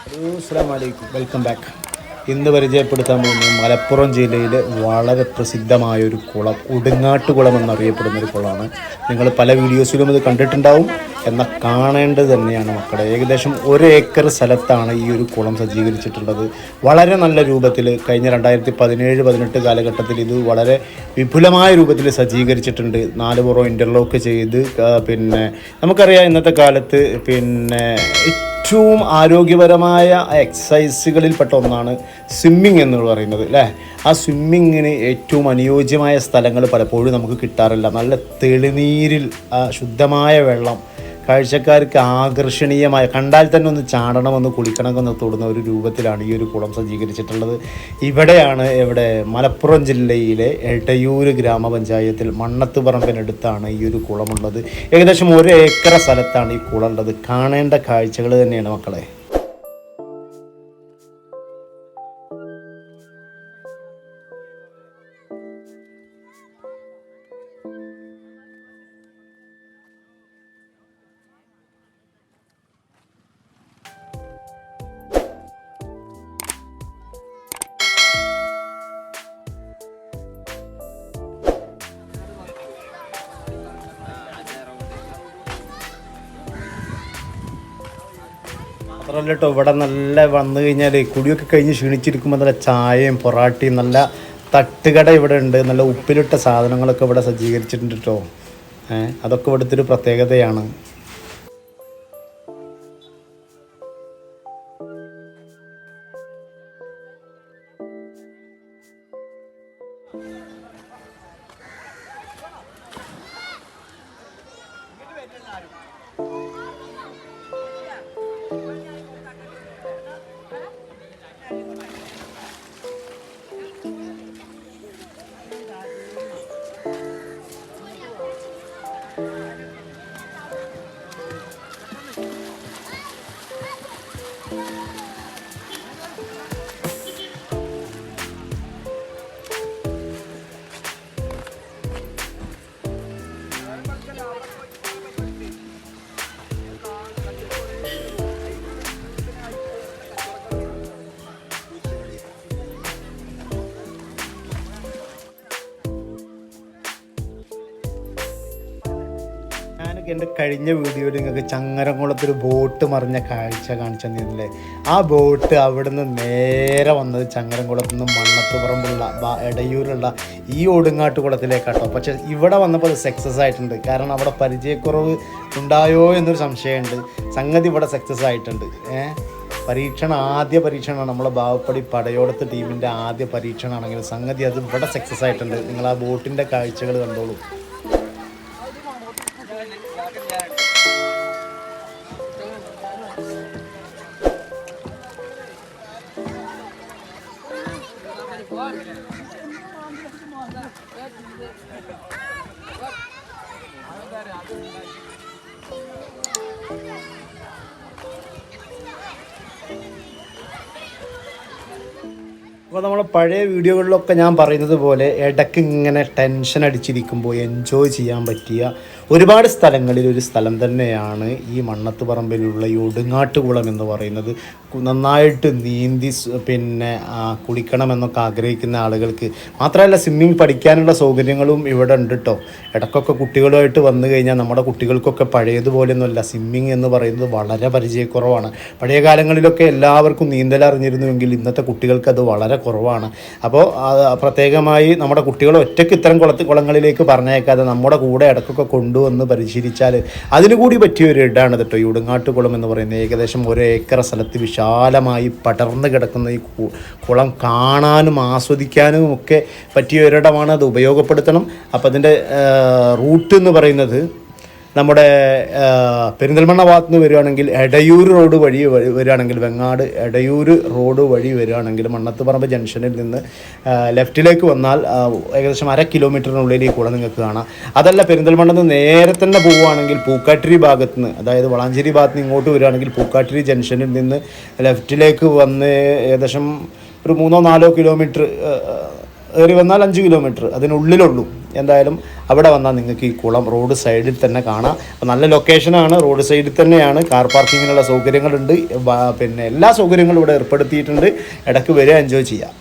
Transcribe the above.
അസ്സലാമു അലൈക്കും, welcome back. ഇന്ന് പരിചയപ്പെടുത്താൻ പോകുന്നത് മലപ്പുറം ജില്ലയിൽ വളരെ പ്രസിദ്ധമായൊരു കുളം, ഉടുങ്ങാട്ടുകുളം എന്നറിയപ്പെടുന്ന ഒരു കുളമാണ്. നിങ്ങൾ പല വീഡിയോസിലും ഇത് കണ്ടിട്ടുണ്ടാവും, എന്നാൽ കാണേണ്ടത് തന്നെയാണ് മക്കളെ. ഏകദേശം 1 ഏക്കർ സ്ഥലത്താണ് ഈ ഒരു കുളം സജ്ജീകരിച്ചിട്ടുള്ളത്. വളരെ നല്ല രൂപത്തിൽ കഴിഞ്ഞ 2017-18 കാലഘട്ടത്തിൽ ഇത് വളരെ വിപുലമായ രൂപത്തിൽ സജ്ജീകരിച്ചിട്ടുണ്ട്. 4 പുറം ഇൻ്റർലോക്ക് ചെയ്ത് പിന്നെ നമുക്കറിയാം ഇന്നത്തെ കാലത്ത് ഏറ്റവും ആരോഗ്യപരമായ എക്സസൈസുകളിൽപ്പെട്ട ഒന്നാണ് സ്വിമ്മിങ് എന്ന് പറയുന്നത് അല്ലേ. ആ സ്വിമ്മിങ്ങിന് ഏറ്റവും അനുയോജ്യമായ സ്ഥലങ്ങൾ പലപ്പോഴും നമുക്ക് കിട്ടാറില്ല. നല്ല തെളിനീരിൽ ശുദ്ധമായ വെള്ളം, കാഴ്ചക്കാർക്ക് ആകർഷണീയമായ, കണ്ടാൽ തന്നെ ഒന്ന് ചാടണമെന്ന് കുളിക്കണമെന്ന് തോന്നുന്ന ഒരു രൂപത്തിലാണ് ഈ ഒരു കുളം സജ്ജീകരിച്ചിട്ടുള്ളത്. ഇവിടെയാണ് മലപ്പുറം ജില്ലയിലെ എടയൂർ ഗ്രാമപഞ്ചായത്തിൽ മണ്ണത്തുപറമ്പിനടുത്താണ് ഈ ഒരു കുളമുള്ളത്. ഏകദേശം 1 ഏക്കർ സ്ഥലത്താണ് ഈ കുളം ഉള്ളത്. കാണേണ്ട കാഴ്ചകൾ തന്നെയാണ് മക്കളെ. മാത്രമല്ല കേട്ടോ, ഇവിടെ നല്ല വന്നു കഴിഞ്ഞാൽ കുടിയൊക്കെ കഴിഞ്ഞ് ക്ഷീണിച്ചിരിക്കുമ്പോൾ നല്ല ചായയും പൊറാട്ടയും നല്ല തട്ടുകട ഇവിടെ ഉണ്ട്. നല്ല ഉപ്പിലിട്ട സാധനങ്ങളൊക്കെ ഇവിടെ സജ്ജീകരിച്ചിട്ടുണ്ട് കേട്ടോ. അതൊക്കെ ഇവിടുത്തെ ഒരു പ്രത്യേകതയാണ്. എൻ്റെ കഴിഞ്ഞ വീഡിയോയിൽ നിങ്ങൾക്ക് ചങ്ങരംകുളത്തൊരു ബോട്ട് മറിഞ്ഞ കാഴ്ച കാണിച്ചു തന്നിരുന്നില്ലേ. ആ ബോട്ട് അവിടെ നിന്ന് നേരെ വന്നത് ചങ്ങരംകുളത്തു നിന്ന് മണ്ണത്തുപറമ്പുള്ള എടയൂരുള്ള ഈ ഒടുങ്ങാട്ടുകുളത്തിലേക്കാട്ടോ. പക്ഷേ ഇവിടെ വന്നപ്പോൾ അത് സക്സസ് ആയിട്ടുണ്ട്. കാരണം അവിടെ പരിചയക്കുറവ് ഉണ്ടായോ എന്നൊരു സംശയമുണ്ട്. സംഗതി ഇവിടെ സക്സസ് ആയിട്ടുണ്ട്. ആദ്യ പരീക്ഷണമാണ് നമ്മളെ ബാവപ്പടി പടയോടത്ത് ടീമിൻ്റെ ആദ്യ പരീക്ഷണമാണെങ്കിലും സംഗതി അത് ഇവിടെ സക്സസ് ആയിട്ടുണ്ട്. നിങ്ങൾ ആ ബോട്ടിൻ്റെ കാഴ്ചകൾ കണ്ടോളൂ. അപ്പോൾ നമ്മൾ പഴയ വീഡിയോകളിലൊക്കെ ഞാൻ പറയുന്നത് പോലെ ഇടയ്ക്ക് ഇങ്ങനെ ടെൻഷൻ അടിച്ചിരിക്കുമ്പോൾ എൻജോയ് ചെയ്യാൻ പറ്റിയ ഒരുപാട് സ്ഥലങ്ങളിൽ ഒരു സ്ഥലം തന്നെയാണ് ഈ മണ്ണത്തുപറമ്പിലുള്ള ഈ ഒടുങ്ങാട്ടുകുളം എന്ന് പറയുന്നത്. നന്നായിട്ട് നീന്തി കുളിക്കണമെന്നൊക്കെ ആഗ്രഹിക്കുന്ന ആളുകൾക്ക് മാത്രമല്ല സ്വിമ്മിങ് പഠിക്കാനുള്ള സൗകര്യങ്ങളും ഇവിടെ ഉണ്ട് കേട്ടോ. ഇടയ്ക്കൊക്കെ കുട്ടികളുമായിട്ട് വന്നു കഴിഞ്ഞാൽ നമ്മുടെ കുട്ടികൾക്കൊക്കെ പഴയതുപോലെയൊന്നുമല്ല. സ്വിമ്മിങ് എന്ന് പറയുന്നത് വളരെ പരിചയക്കുറവാണ്. പഴയ കാലങ്ങളിലൊക്കെ എല്ലാവർക്കും നീന്തൽ അറിഞ്ഞിരുന്നുവെങ്കിൽ ഇന്നത്തെ കുട്ടികൾക്ക് അത് വളരെ കുറവാണ്. അപ്പോൾ പ്രത്യേകമായി നമ്മുടെ കുട്ടികളെ ഒറ്റയ്ക്ക് ഇത്തരം കുളങ്ങളിലേക്ക് പറഞ്ഞേക്കാതെ നമ്മുടെ കൂടെ ഇടയ്ക്കൊക്കെ കൊണ്ടുവന്ന് പരിശീലിച്ചാൽ അതിന് കൂടി പറ്റിയൊരു ഇടാണ് കേട്ടോ ഈ ഉടുങ്ങാട്ടുകുളം എന്ന് പറയുന്നത്. ഏകദേശം 1 ഏക്കർ സ്ഥലത്ത് വിശാലമായി പടർന്നു കിടക്കുന്ന ഈ കുളം കാണാനും ആസ്വദിക്കാനും ഒക്കെ പറ്റിയ ഒരിടമാണ്. അത് ഉപയോഗപ്പെടുത്തണം. അപ്പോൾ അതിൻ്റെ റൂട്ട് എന്ന് പറയുന്നത് നമ്മുടെ പെരിന്തൽമണ്ണ ഭാഗത്ത് നിന്ന് വരികയാണെങ്കിൽ എടയൂർ റോഡ് വഴി വരികയാണെങ്കിൽ വെങ്ങാട് എടയൂർ റോഡ് വഴി വരികയാണെങ്കിൽ മണ്ണത്തുപറമ്പ് ജംഗ്ഷനിൽ നിന്ന് ലെഫ്റ്റിലേക്ക് വന്നാൽ ഏകദേശം 1/2 കിലോമീറ്ററിനുള്ളിൽ ഈ കുളം നിങ്ങൾക്ക് കാണാം. അതല്ല പെരിന്തൽമണ്ണ നിന്ന് നേരെ തന്നെ പോവുകയാണെങ്കിൽ പൂക്കാട്ടിരി ഭാഗത്ത് നിന്ന്, അതായത് വളാഞ്ചേരി ഭാഗത്ത് നിന്ന് ഇങ്ങോട്ട് വരികയാണെങ്കിൽ പൂക്കാട്ടിരി ജംഗ്ഷനിൽ നിന്ന് ലെഫ്റ്റിലേക്ക് വന്ന് ഏകദേശം ഒരു 3-4 കിലോമീറ്റർ ഏറി വന്നാൽ 5 കിലോമീറ്റർ അതിനുള്ളിലുള്ളൂ. എന്തായാലും അവിടെ വന്നാൽ നിങ്ങൾക്ക് ഈ കുളം റോഡ് സൈഡിൽ തന്നെ കാണാം. അപ്പോൾ നല്ല ലൊക്കേഷനാണ്, റോഡ് സൈഡിൽ തന്നെയാണ്, കാർ പാർക്കിങ്ങിനുള്ള സൗകര്യങ്ങളുണ്ട്, പിന്നെ എല്ലാ സൗകര്യങ്ങളും ഇവിടെ ഏർപ്പെടുത്തിയിട്ടുണ്ട്. ഇടയ്ക്ക് വരെ എൻജോയ് ചെയ്യാം.